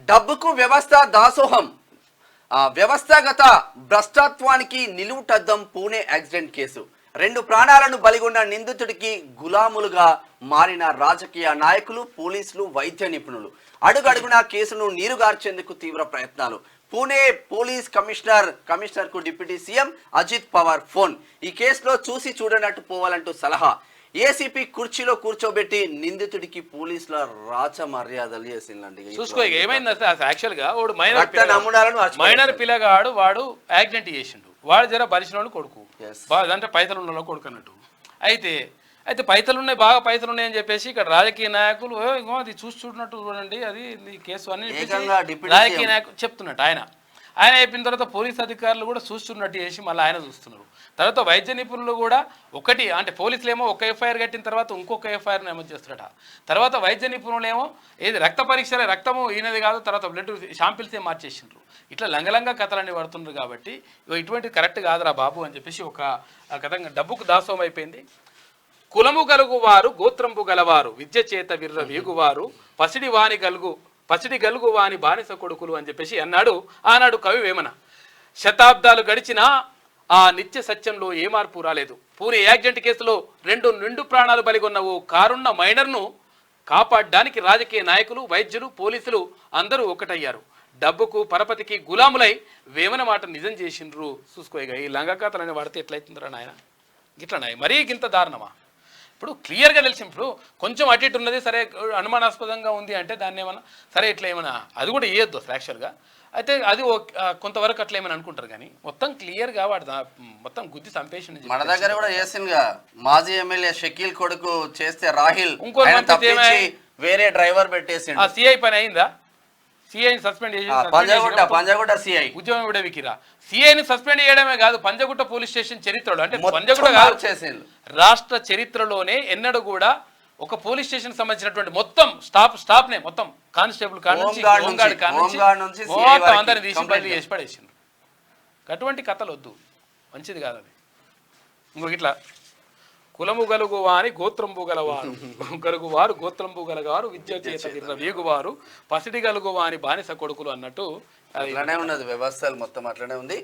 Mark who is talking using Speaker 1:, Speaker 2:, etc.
Speaker 1: డబ్బుకు వ్యవస్థ దాసోహం, వ్యవస్థాగత భ్రష్టత్వానికి నిలువుటద్దం పూణే యాక్సిడెంట్ కేసు. 2 ప్రాణాలను బలిగొన్న నిందితుడికి గులాములుగా మారిన రాజకీయ నాయకులు, పోలీసులు, వైద్య నిపుణులు. అడుగడుగునా కేసును నీరుగార్చేందుకు తీవ్ర ప్రయత్నాలు. పూణే పోలీస్ కమిషనర్ కు deputy CM Ajit Pawar phone. ఈ కేసులో చూసి చూడనట్టు పోవాలంటూ సలహా. ఏసీపీ కుర్చీలో కూర్చోబెట్టి నిందితుడికి పోలీసుల రాచ మర్యాదలు చేసిందండి.
Speaker 2: చూసుకో ఏమైంది యాక్చువల్ గా మైనర్ పిల్లగాడు వాడు యాక్సిడెంట్ చేసిండు. వాడు జర బలిసిన వాళ్ళు కొడుకు, అంటే పైసలు ఉన్న కొడుకు అన్నట్టు. అయితే పైసలు ఉన్నాయి, బాగా పైసలు ఉన్నాయని చెప్పేసి ఇక్కడ రాజకీయ నాయకులు అది చూసి చూడనట్టు చూడండి, అది కేసు అని రాజకీయ నాయకులు చెప్తున్నట్టు. ఆయన అయిపోయిన తర్వాత పోలీస్ అధికారులు కూడా చూస్తున్నట్టు చేసి మళ్ళీ ఆయన చూస్తున్నారు. తర్వాత వైద్య నిపుణులు కూడా ఒకటి, అంటే పోలీసులు ఏమో ఒక ఎఫ్ఐఆర్ కట్టిన తర్వాత ఇంకొక ఎఫ్ఐఆర్ నమోదు చేస్తారట. తర్వాత వైద్య నిపుణులు ఏమో ఏది రక్త పరీక్షలే, రక్తము ఈయనది కాదు, తర్వాత బ్లడ్ షాంపిల్సే మార్చేసిండ్రు. ఇట్లా లంగలంగా కథలన్నీ పడుతున్నారు. కాబట్టి ఇటువంటి కరెక్ట్ కాదురా బాబు అని చెప్పేసి ఒక కథంగా డబ్బుకు దాసోహం అయిపోయింది. కులము గలుగు వారు, గోత్రంపు గలవారు, విద్య చేత విర్ర వీగువారు, పసిడి గలుగు వాని బానిస కొడుకులు అని చెప్పేసి అన్నాడు ఆనాడు కవి వేమన. శతాబ్దాలు గడిచినా ఆ నిత్య సత్యంలో ఏ మార్పు రాలేదు. పూణే యాక్సిడెంట్ కేసులో 2 నిండు ప్రాణాలు బలిగొన్న ఓ కారున్న మైనర్ను కాపాడడానికి రాజకీయ నాయకులు, వైద్యులు, పోలీసులు అందరూ ఒకటయ్యారు. డబ్బుకు పరపతికి గులాములై వేమన మాట నిజం చేసిండ్రు. చూసుకోగా ఈ లంగకాతలని వాడితే ఎట్లయితుందిరా నాయన, గిట్లనాయి మరీ గింత దారుణమా? ఇప్పుడు క్లియర్గా తెలిసి, ఇప్పుడు కొంచెం అటు ఇటు ఉన్నది సరే, అనుమానాస్పదంగా ఉంది అంటే దాన్ని ఏమన్నా సరే ఇట్లా ఏమన్నా అది కూడా వేయొద్దు యాక్చువల్గా. అయితే అది కొంతవరకు అట్లా ఏమని అనుకుంటారు, కానీ మొత్తం క్లియర్గా వాడు మొత్తం గుద్ది చంపేసి.
Speaker 1: మన దగ్గర కూడా చేసిందిగా మాజీ ఎమ్మెల్యే షకీల్ కొడుకు చేస్తే రాహిల్
Speaker 2: ఇంకో
Speaker 1: వేరే డ్రైవర్ పెట్టేసి
Speaker 2: సిఐ పని అయిందా? సిఐని సస్పెండ్ చేసి
Speaker 1: పంజాగుట్ట సిఐ
Speaker 2: ఉద్యోగం కూడా వికిరా. సిఐని సస్పెండ్ చేయడమే కాదు, పంజాగుట్ట పోలీస్ స్టేషన్ చరిత్రలో, అంటే పంజాగుట్ట కాదు రాష్ట్ర చరిత్రలోనే ఎన్నడూ కూడా ఒక పోలీస్ స్టేషన్ సంబంధించినటువంటి మొత్తం స్టాఫ్నే మొత్తం కానిస్టేబుల్ మొత్తం అందరిని తీసి బయలు చేసి పడేసిండ్రు. అటువంటి కథలు వద్దు, మంచిది కాదు అది. ఇంకొక ఇట్లా కులము గలుగువాని గోత్రంబు గలుగువారు, గోత్రంబు గలగారు, విద్య చేత విర్ర వీగువారు, పసిడి గలుగువాని బానిస కొడుకులు అన్నట్టు
Speaker 1: అట్లానే ఉన్నది. వ్యవస్థలు మొత్తం అట్లనే ఉంది.